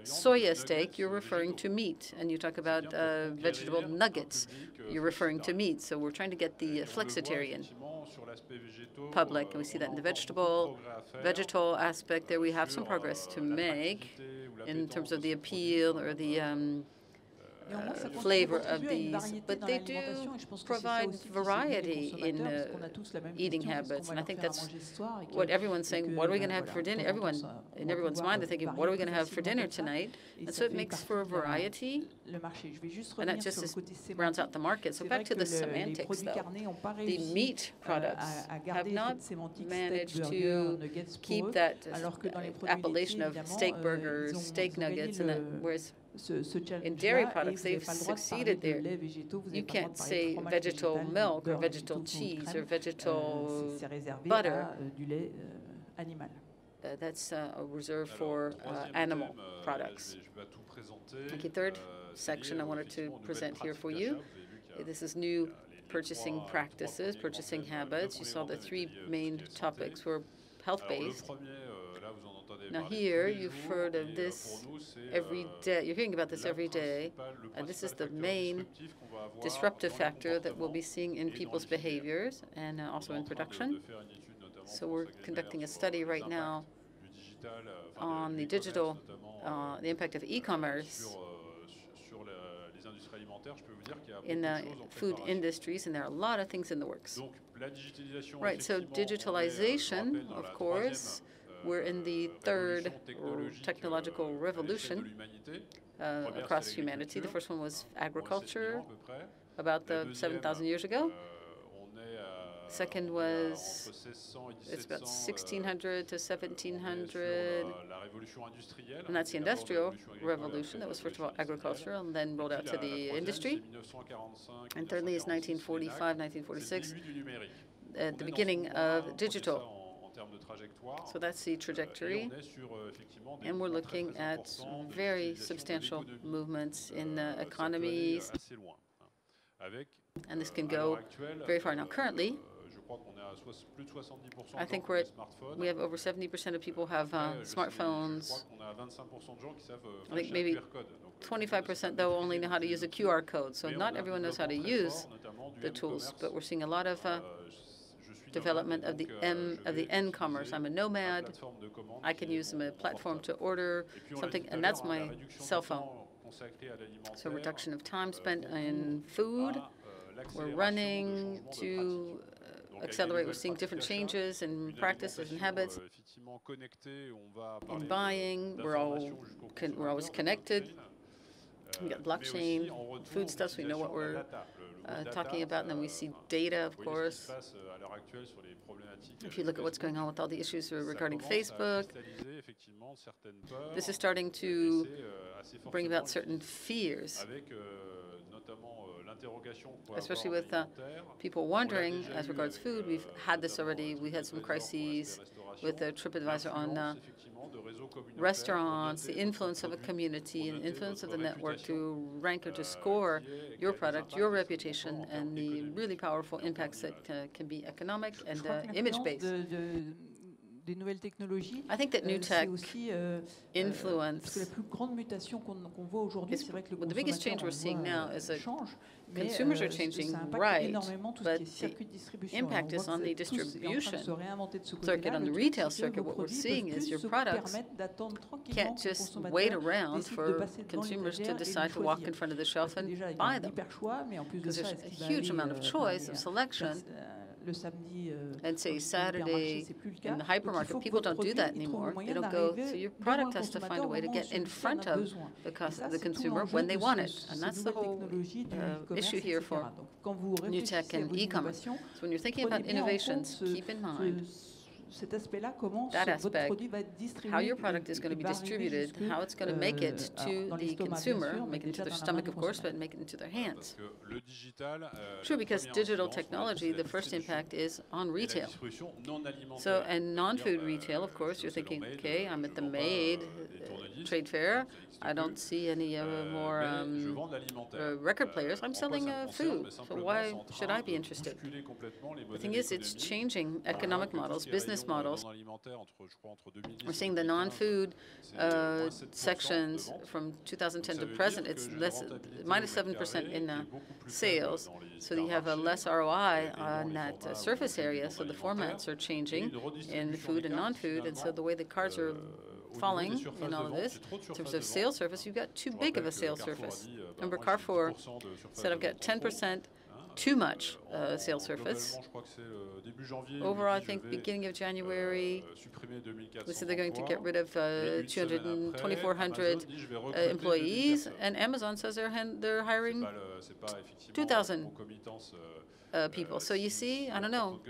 soya steak, you're referring to meat. And you talk about vegetable nuggets, you're referring to meat. So we're trying to get the flexitarian public. And we see that in the vegetal aspect. There we have some progress to make in terms of the appeal or the flavor of these, but they do provide variety in eating habits, and I think that's what everyone's saying. What are we going to have for dinner? Everyone, in everyone's mind, they're thinking, what are we going to have for dinner tonight? And so it makes for a variety, and that just rounds out the market. So back to the semantics, though. The meat products have not managed to keep that appellation of steak burgers, steak nuggets, and that, whereas in dairy products, they've succeeded there. You can't say vegetal milk or vegetal cheese or vegetal butter. That's reserved for animal products. Okay, third section I wanted to present here for you. This is new purchasing practices, purchasing habits. You saw the three main topics were health-based. Now here, you've heard of this every day. You're hearing about this every day, and this is the main disruptive factor that we'll be seeing in people's behaviors and also in production. So we're conducting a study right now on the digital, the impact of e-commerce in the food industries, and there are a lot of things in the works. Right, so digitalization, of course, we're in the third technological revolution across humanity. The first one was agriculture, about 7,000 years ago. Second was, it's about 1600 to 1700, and that's the Industrial Revolution. That was first of all agricultural, and then rolled out to the industry. And thirdly is 1945, 1946, the beginning of digital. So that's the trajectory, and we're looking at very substantial movements in economies, and this can go very far. Now, currently, I think we have over 70% of people have smartphones. I think maybe 25%, though, only know how to use a QR code. So not everyone knows how to use the tools, but we're seeing a lot of development of the n-commerce. I'm a nomad. I can use a platform to order something, and that's my cell phone. So reduction of time spent in food. We're running to accelerate. We're seeing different changes in practices and habits. In buying, we're always connected. We got blockchain, foodstuffs. We know what we're talking about, and then we see data, of course. If you look at what's going on with all the issues regarding Facebook, this is starting to bring about certain fears, especially with people wondering as regards food. We've had this already. We had some crises with TripAdvisor on restaurants, the influence of a community, and influence of the network to rank or to score your product, your reputation, and the really powerful impacts that can be economic and image-based. I think that new tech influence the biggest change we're seeing now is that consumers are changing, right, but the impact is on the distribution circuit, on the retail circuit. What we're seeing is your products can't just wait around for consumers to decide to walk in front of the shelf and buy them, because there's a huge amount of choice, of selection. le samedi and say dans le Saturday hypermarché, c'est plus le cas. in the Donc, il hypermarket, faut que people votre don't do produit, that il trouve le anymore. They moyen don't go. d'arriver So your devant product le has to find a consommateur au way to moment où get in celui-ci en front a of besoin. Et ça, the c'est tout consumer l'enjeu when they de want it, and ces that's the nouvelles whole technologies du e-commerce, issue here etc. for Donc, quand vous new tech réfléchissez à and vos e-commerce. innovations, So when you're thinking prenez about bien en compte innovations, keep in mind cet aspect-là, comment that votre aspect, produit va être distribué, how your product is going to be va arriver distributed, jusque, how it's going to make it to dans the l'estomac, bien consumer, sûr, mais make it to déjà their dans la main stomach, du of course, consommateur. but make it into their hands. Le digital, True, because digital technology, the first impact is on retail. So, and non-food retail, of course, you're thinking, okay, I'm at the Made trade fair. I don't see any more record players. I'm selling food, so why should I be interested? The thing is, it's changing economic models, business models. We're seeing the non-food sections from 2010 to present, it's minus 7% in sales. So you have a less ROI on that surface area. So the formats are changing in food and non-food, and so the way the cards are falling in all of this, in terms of sales surface, you've got too big of a sales surface. Remember, Carrefour said I've got 10% too much sales surface. Overall, I think beginning of January, we said they're going to get rid of 2,400 employees, and Amazon says they're hiring 2,000 people. So you see, I don't know.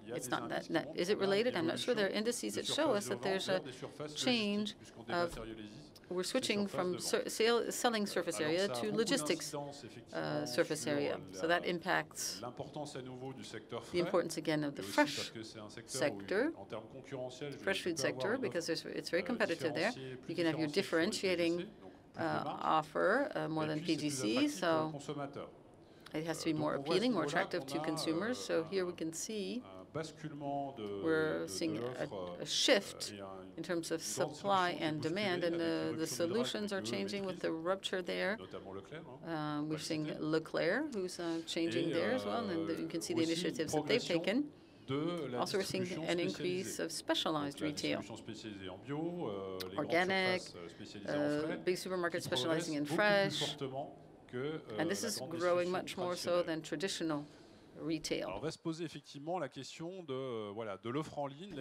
It's not that. Is it related? I'm not sure. There are indices that show us that there's a change of. We're switching from selling surface area to logistics surface area. So that impacts the importance again of the fresh sector, fresh food sector, because it's very competitive there. You can have your differentiating offer more than PGC, so it has to be more appealing, more attractive to consumers. So here we can see we're seeing a shift in terms of supply and demand, and the solutions are changing with the rupture there. We're seeing Leclerc, who's changing there as well, and you can see the initiatives that they've taken. Also, we're seeing an increase of specialized retail, organic, big supermarkets specializing in fresh, and this is growing much more so than traditional retail. So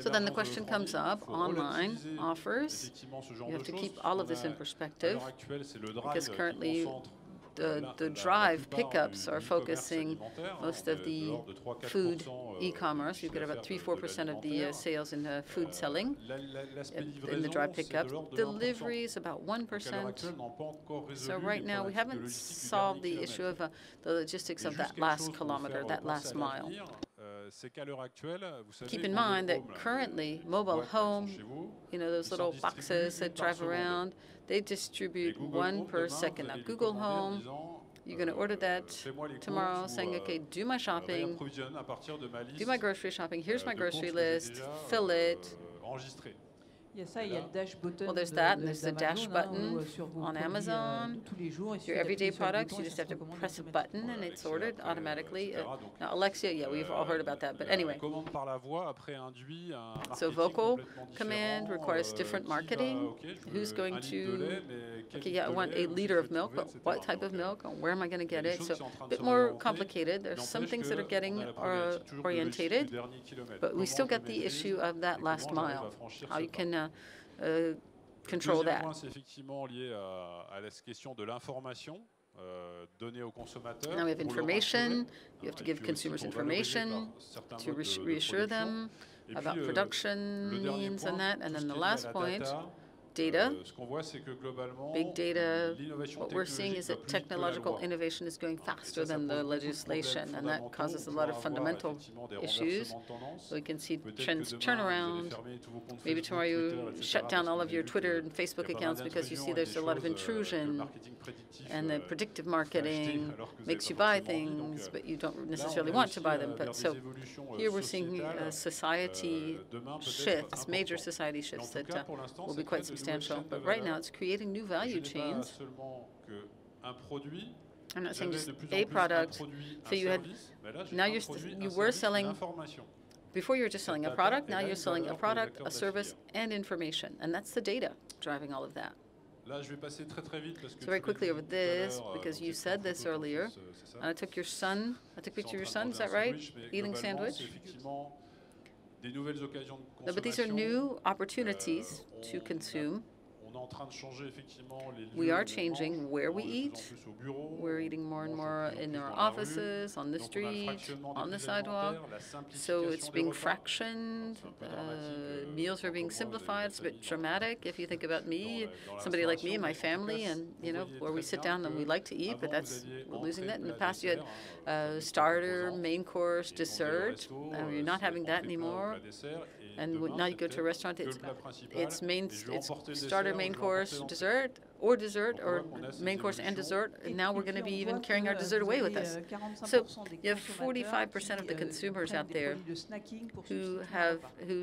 then the question comes up, online offers, you have to keep all of this in perspective, because currently the drive pickups are focusing most of the food e-commerce. You've got about 3-4% of the sales in food selling in the drive pickups. Delivery is about 1%. So right now we haven't solved the issue of the logistics of that last kilometer, that last mile. Keep in mind that currently mobile home, you know, those little boxes that drive around, they distribute 1 per second. Now, Google Home, you're going to order that tomorrow, saying, okay, do my shopping, do my grocery shopping, here's my grocery list, fill it. Well, there's that, and there's the dash button on Amazon. Your everyday products, you just have to press a button, and it's ordered automatically. Now, Alexia, yeah, we've all heard about that, but anyway. So vocal command requires different marketing. Who's going to, okay, yeah, I want a liter of milk, but what type of milk? Where am I going to get it? So a bit more complicated. There's some things that are getting orientated, but we still get the issue of that last mile, how you can control that. Now we have information. You have to give consumers information to reassure them about production means and that. And then the last point, data, big data. What we're seeing is that technological innovation is going faster than the legislation, and that causes a lot of fundamental issues. So we can see trends turn around. Maybe tomorrow you shut down all of your Twitter and Facebook accounts because you see there's a lot of intrusion, and the predictive marketing makes you buy things, but you don't necessarily want to buy them. But so here we're seeing society shifts, major society shifts that will be quite substantial. But right now, it's creating new value chains. I'm not saying just a product. So you had now you were selling. Before you were just selling a product. Now you're selling a product, a service, and information, and that's the data driving all of that. So very quickly over this, because you said this earlier. I took your son, I took a picture of your son, is that right? Eating sandwich? No, but these are new opportunities to consume. We are changing where we eat. We're eating more and more in our offices, on the street, on the sidewalk. So it's being fractioned. Meals are being simplified. It's a bit dramatic if you think about me, somebody like me and my family, and where we sit down and we like to eat, but we're losing that. In the past, you had starter, main course, dessert. You're not having that anymore. And now you go to a restaurant, it's starter, main course, dessert, or main course and dessert. And now we're going to be even carrying our dessert away with us. So you have 45% of the consumers out there who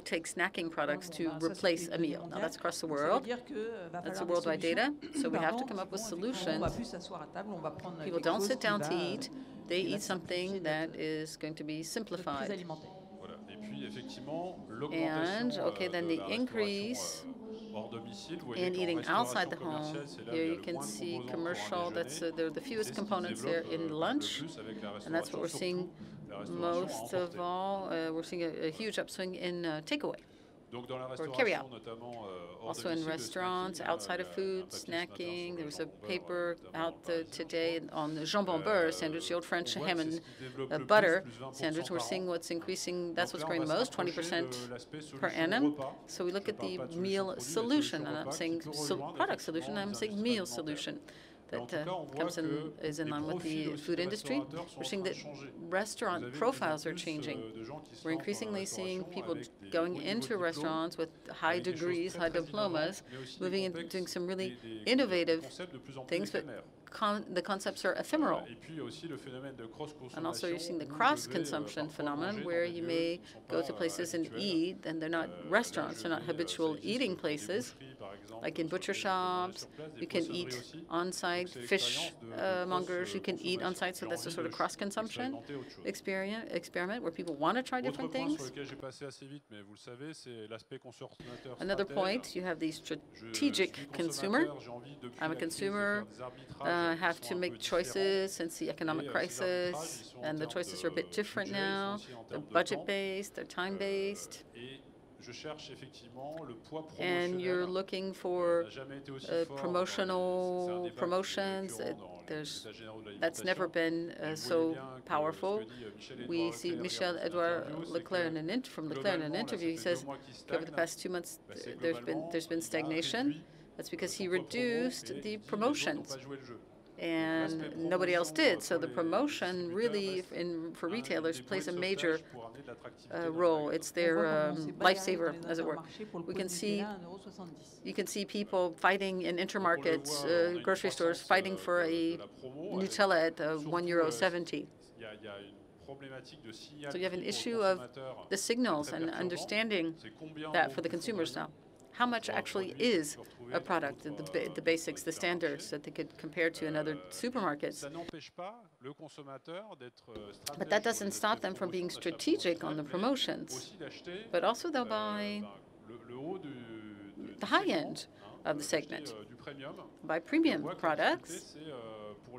take snacking products to replace a meal. Now that's across the world. That's the worldwide data. So we have to come up with solutions. People don't sit down to eat. They eat something that is going to be simplified. And, then the increase in eating outside the home. Here you can see commercial, there are the fewest components there in lunch, and that's what we're seeing most of all. We're seeing a huge upswing in takeaway or carry-out. Also in restaurants, outside of food, snacking. There was a paper out today on the jambon beurre sandwich, the old French ham and butter sandwich. We're seeing what's increasing, that's what's growing the most, 20% per annum. So we look at the meal solution. I'm not saying product solution, I'm saying meal solution. That is in line with the food industry. We're seeing that restaurant profiles are changing. We're increasingly seeing people going into restaurants with high degrees, high diplomas, moving into doing some really innovative things, but the concepts are ephemeral. And also you're seeing the cross-consumption phenomenon where you may go to places and eat, and they're not restaurants, they're not habitual eating places. Like in butcher shops, you can eat on-site, fish mongers, you can eat on-site, so that's a sort of cross-consumption experiment where people want to try different things. Another point, you have the strategic consumer. I'm a consumer, have to make choices since the economic crisis, and the choices are a bit different now. They're budget-based, they're time-based. And you're looking for promotions. That's never been so powerful. We see Michel-Edouard Leclerc from Leclerc in an interview. He says over the past 2 months there's been stagnation. That's because he reduced the promotions, and nobody else did. So the promotion really, for retailers, plays a major role. It's their lifesaver, as it were. You can see people fighting in intermarket grocery stores, fighting for a Nutella at €1.70. So you have an issue of the signals and understanding that for the consumers now. How much actually is a product, the basics, the standards that they could compare to in other supermarkets. But that doesn't stop them from being strategic on the promotions. But also they'll buy the high end of the segment, buy premium products,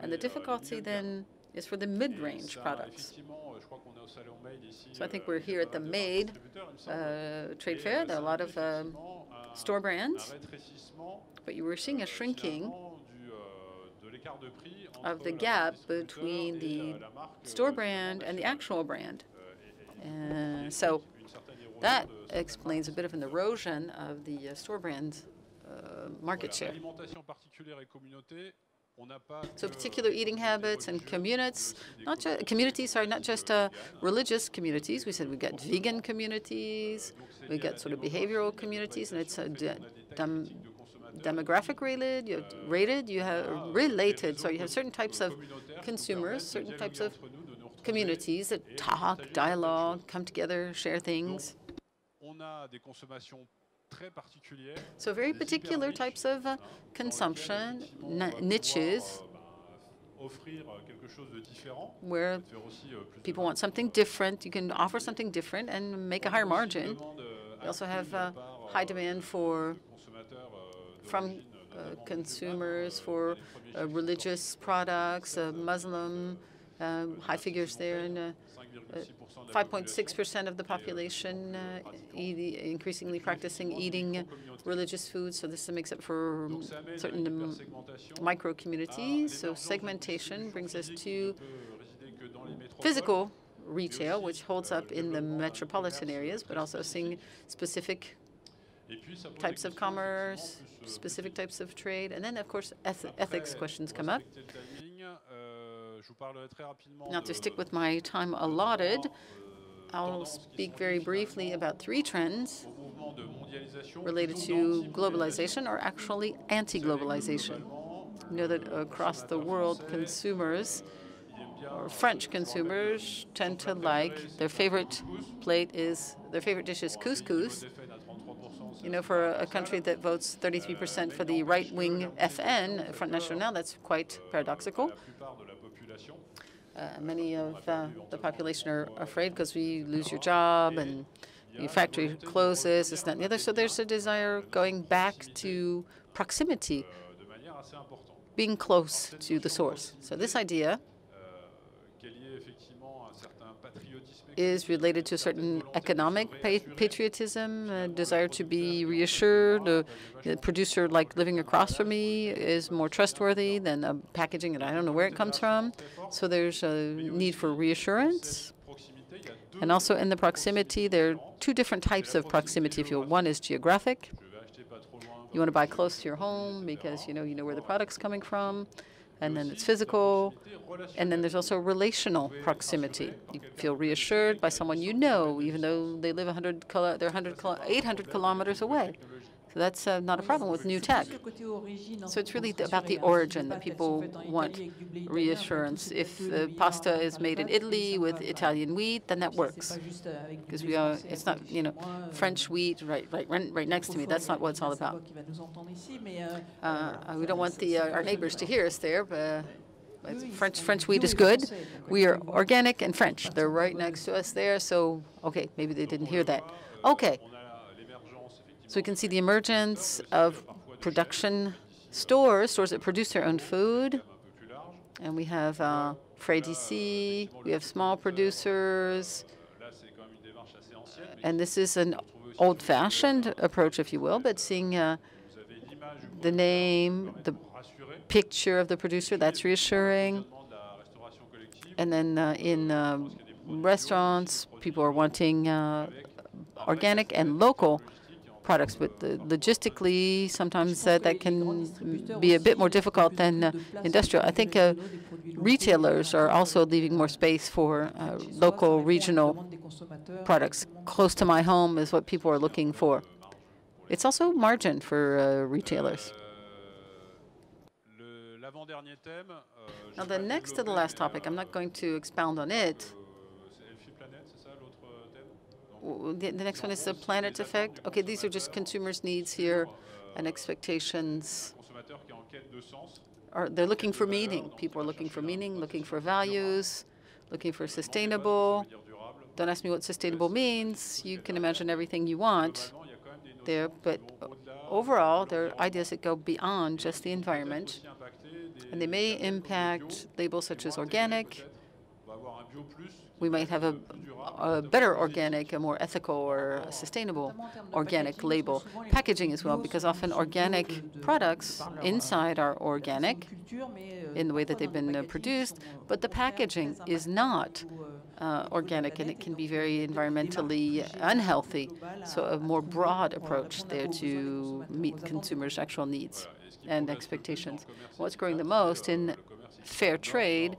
and the difficulty then is for the mid-range products. So I think we're here at the MADE trade fair. There are a lot of store brands, but you were seeing a shrinking of the gap between the store brand and the actual brand. So that explains a bit of an erosion of the store brand market share. So particular eating habits and communities, not just religious communities. We said we've got vegan communities, we've got sort of behavioral communities, and it's demographic related. You have certain types of consumers, certain types of communities that talk, dialogue, come together, share things. So very particular types of consumption, niches, where people want something different. You can offer something different and make a higher margin. We also have high demand from consumers for religious products, Muslim, high figures there, and 5.6% of the population increasingly practicing eating religious foods. So this makes up for certain micro communities. So segmentation brings us to physical retail, which holds up in the metropolitan areas, but also seeing specific types of commerce, specific types of trade, and then, of course, ethics questions come up. Now, to stick with my time allotted, I'll speak very briefly about three trends related to globalization, or actually anti-globalization. You know that across the world, consumers, or French consumers, tend to like their favorite dish is couscous. You know, for a country that votes 33% for the right-wing FN, Front National, that's quite paradoxical. Many of the population are afraid because we lose your job and your factory closes, this, that, and the other. So there's a desire going back to proximity, being close to the source. So this idea is related to a certain economic patriotism, a desire to be reassured. A producer like living across from me is more trustworthy than a packaging that I don't know where it comes from. So there's a need for reassurance. And also in the proximity, there are two different types of proximity, if you will. One is geographic. You want to buy close to your home because you know where the product's coming from. And then it's physical, and then there's also relational proximity. You feel reassured by someone you know, even though they live 800 kilometers away. So that's not a problem with new tech. So it's really about the origin that people want reassurance. If the pasta is made in Italy with Italian wheat, then that works. Because it's not, French wheat right next to me. That's not what it's all about. We don't want our neighbors to hear us there, but French wheat is good. We are organic and French. They're right next to us there. So, okay, maybe they didn't hear that. Okay. So we can see the emergence of production stores that produce their own food. And we have Frais d'ici, we have small producers. And this is an old-fashioned approach, if you will, but seeing the name, the picture of the producer, that's reassuring. And then in restaurants, people are wanting organic and local products, but logistically, sometimes that can be a bit more difficult than industrial. I think retailers are also leaving more space for local, regional products. Close to my home is what people are looking for. It's also margin for retailers. Now, the next to the last topic, I'm not going to expound on it. The next one is the planet effect. Okay, these are just consumers' needs here and expectations. They're looking for meaning. People are looking for meaning, looking for values, looking for sustainable. Don't ask me what sustainable means. You can imagine everything you want there. But overall, there are ideas that go beyond just the environment. And they may impact labels such as organic. We might have a better organic, a more ethical or sustainable organic label. Packaging as well, because often organic products inside are organic in the way that they've been produced, but the packaging is not organic, and it can be very environmentally unhealthy. So a more broad approach there to meet consumers' actual needs and expectations. What's growing the most in fair trade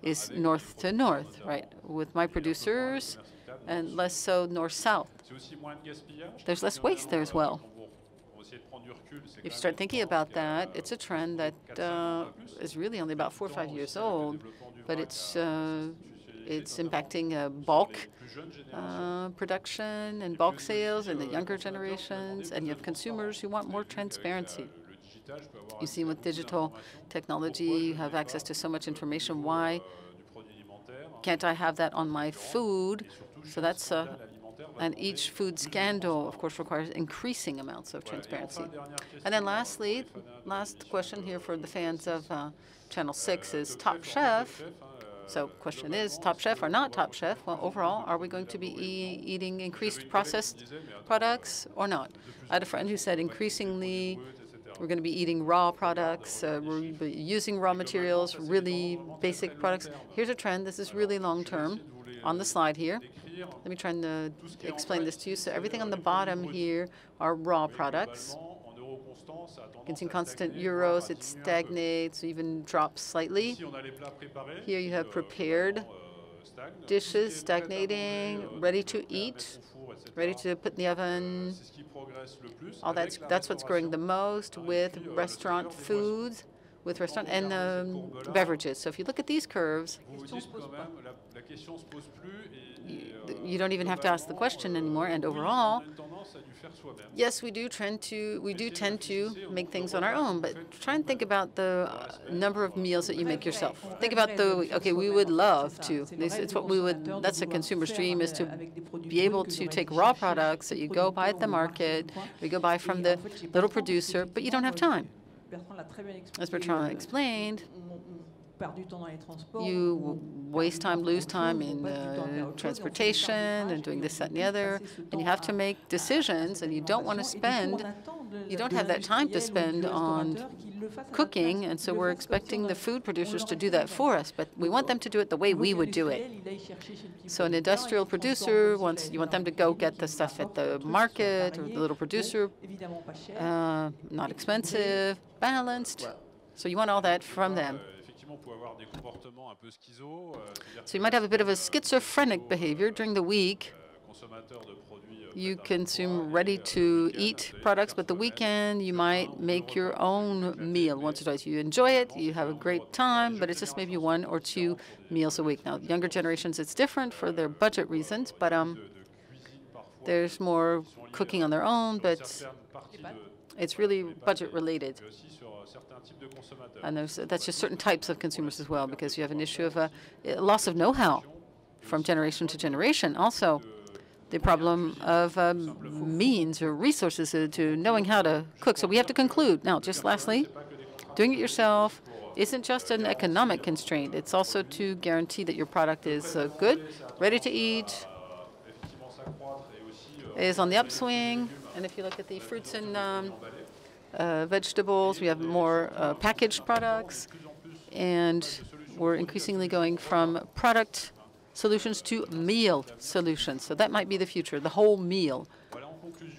is north to north, right, with my producers, and less so north-south. There's less waste there as well. If you start thinking about that, it's a trend that is really only about 4 or 5 years old, but it's impacting bulk production and bulk sales in the younger generations, and you have consumers who want more transparency. You see, with digital technology, you have access to so much information. Why can't I have that on my food? So that's And each food scandal, of course, requires increasing amounts of transparency. And then lastly, last question here for the fans of Channel 6 is Top Chef. So question is, Top Chef or not Top Chef? Well, overall, are we going to be eating increased processed products or not? I had a friend who said increasingly we're going to be eating raw products, we're using raw materials, really basic products. Here's a trend. This is really long-term on the slide here. Let me try and explain this to you. So everything on the bottom here are raw products. You can see in constant euros, it stagnates, even drops slightly. Here you have prepared dishes stagnating, ready to eat, ready to put in the oven. All that's what's growing the most with restaurant foods, with restaurant and beverages. So if you look at these curves, you don't even have to ask the question anymore. And overall, yes, we do tend to make things on our own, but try and think about the number of meals that you make yourself. Think about we would love to. It's what we would. That's a consumer's dream, is to be able to take raw products that you go buy at the market, or you go buy from the little producer, but you don't have time. As Bertrand explained, you waste time, lose time in transportation and doing this, that, and the other, and you have to make decisions, and you don't want to spend, you don't have that time to spend on cooking, and so we're expecting the food producers to do that for us, but we want them to do it the way we would do it. So an industrial producer, you want them to go get the stuff at the market, or the little producer, not expensive, balanced, so you want all that from them. So you might have a bit of a schizophrenic behavior during the week. You consume ready-to-eat products, but the weekend you might make your own meal once or twice. You enjoy it, you have a great time, but it's just maybe 1 or 2 meals a week. Now, younger generations, it's different for their budget reasons, but there's more cooking on their own, but it's really budget-related. And that's just certain types of consumers as well, because you have an issue of a loss of know-how from generation to generation. Also, the problem of means or resources to knowing how to cook. So we have to conclude. Now, just lastly, doing it yourself isn't just an economic constraint. It's also to guarantee that your product is good, ready to eat, is on the upswing. And if you look at the fruits and vegetables, we have more packaged products, and we're increasingly going from product solutions to meal solutions. So that might be the future, the whole meal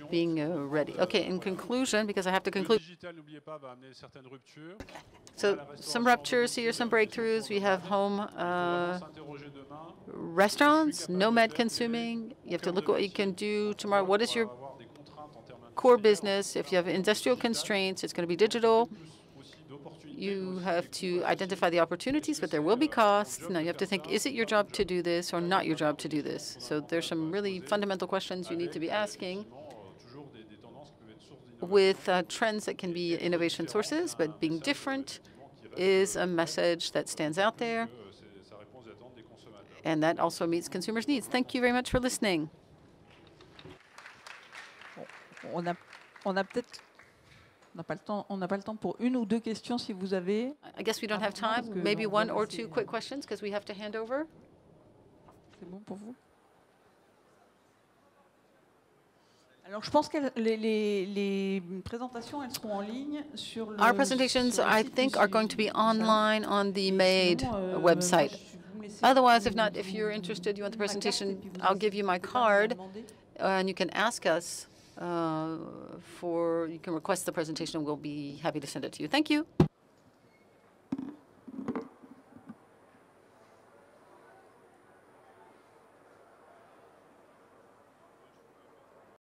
being ready. Okay, in conclusion, because I have to conclude. So some ruptures here, some breakthroughs. We have home restaurants, nomad consuming. You have to look at what you can do tomorrow. What is your core business? If you have industrial constraints, it's going to be digital. You have to identify the opportunities, but there will be costs. Now you have to think, is it your job to do this or not your job to do this? So there's some really fundamental questions you need to be asking with trends that can be innovation sources, but being different is a message that stands out there, and that also meets consumers' needs. Thank you very much for listening. On n'a pas le temps pour 1 ou 2 questions si vous avez. I guess we don't have time. Maybe 1 or 2 quick questions because we have to hand over. C'est bon pour vous? Alors, je pense que les présentations, elles seront en ligne sur le. Our presentations, I think, are going to be online on the MADE website. Otherwise, if you're interested, you want the presentation, I'll give you my card, and you can ask us. You can request the presentation, and we'll be happy to send it to you. Thank you.